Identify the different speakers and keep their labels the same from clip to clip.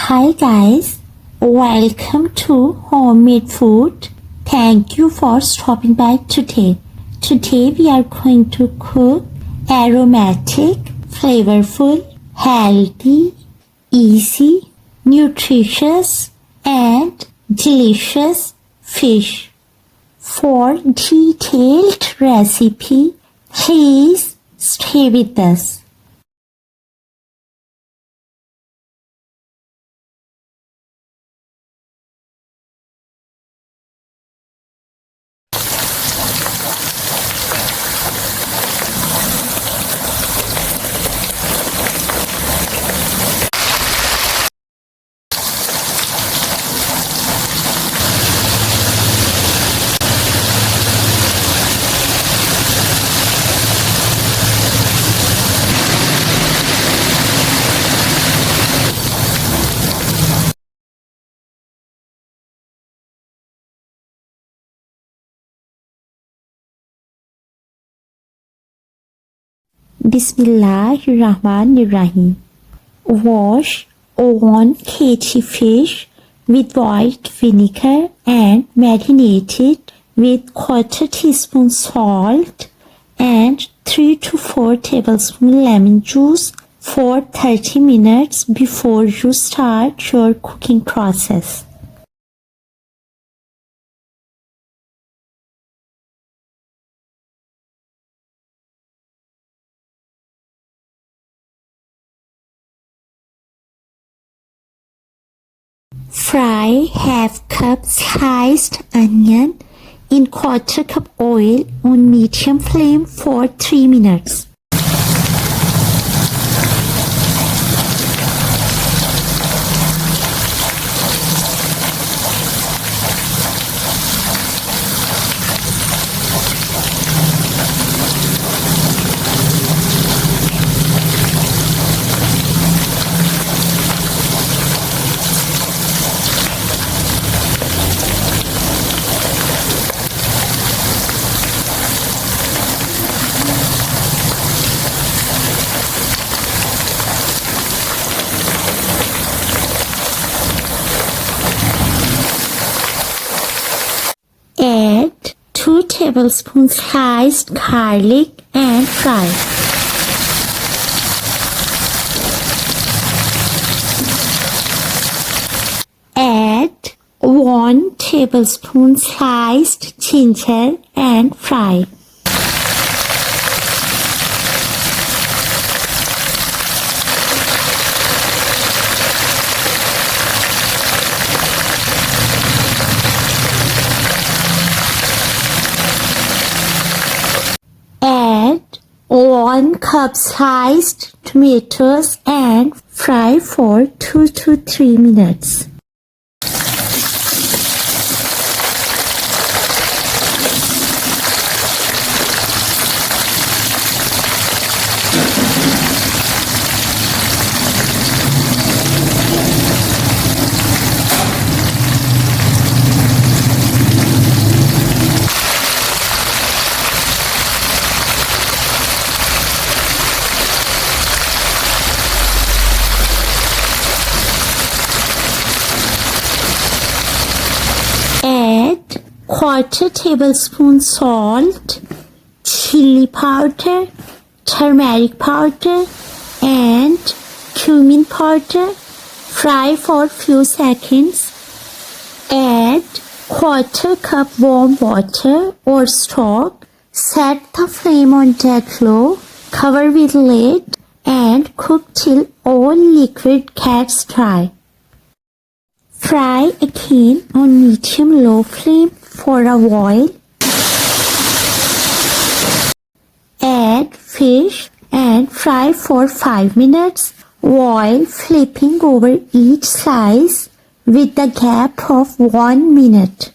Speaker 1: Hi guys, welcome to Homemade Food. Thank you for stopping by today. Today we are going to cook aromatic, flavorful, healthy, easy, nutritious and delicious fish. For detailed recipe, please stay with us. Bismillahirrahmanirrahim. Wash 1 kg fish with white vinegar and marinate it with 1/4 teaspoon salt and 3 to 4 tablespoons lemon juice for 30 minutes before you start your cooking process. Fry half cup sliced onion in 1/4 cup oil on medium flame for 3 minutes. Add 2 tablespoons sliced garlic and fry. Add 1 tablespoon sliced ginger and fry. Add 1 cup sliced tomatoes and fry for 2 to 3 minutes. Add 1/4 tablespoon salt, chili powder, turmeric powder and cumin powder. Fry for few seconds. Add 1/4 cup warm water or stock. Set the flame on dead low. Cover with lid and cook till all liquid gets dry. Fry again on medium-low flame for a while. Add fish and fry for 5 minutes while flipping over each slice with the gap of 1 minute.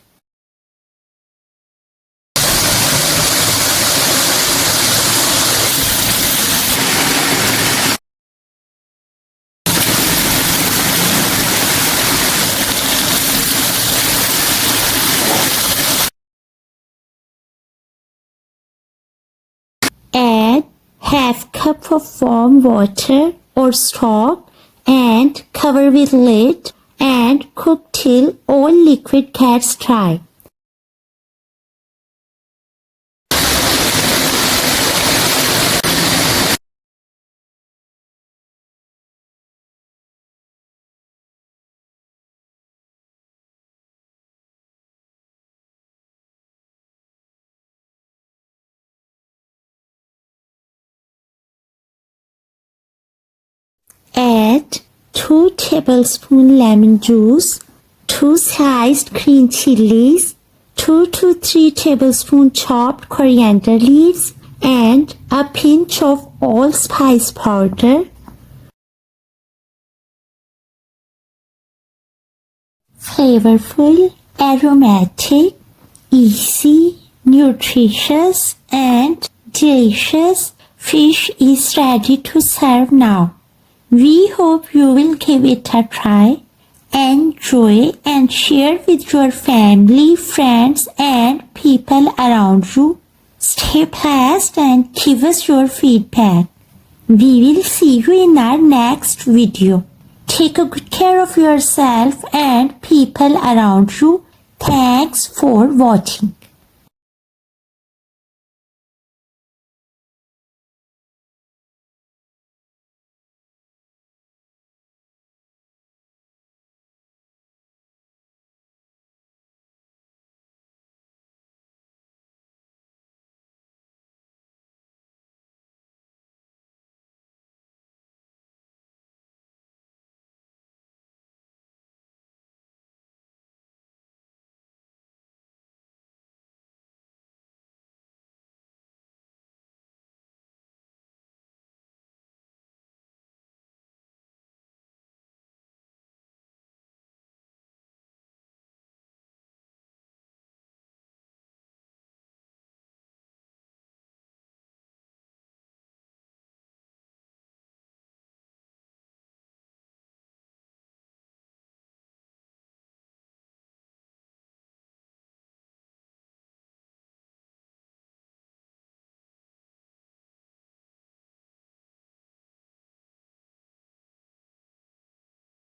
Speaker 1: Add half cup of warm water or stock and cover with lid and cook till all liquid gets dry. Add 2 tablespoons lemon juice, 2 sliced green chilies, 2 to 3 tablespoons chopped coriander leaves, and a pinch of allspice powder. Flavorful, aromatic, easy, nutritious, and delicious fish is ready to serve now. We hope you will give it a try. Enjoy and share with your family, friends, and people around you. Stay blessed and give us your feedback. We will see you in our next video. Take a good care of yourself and people around you. Thanks for watching.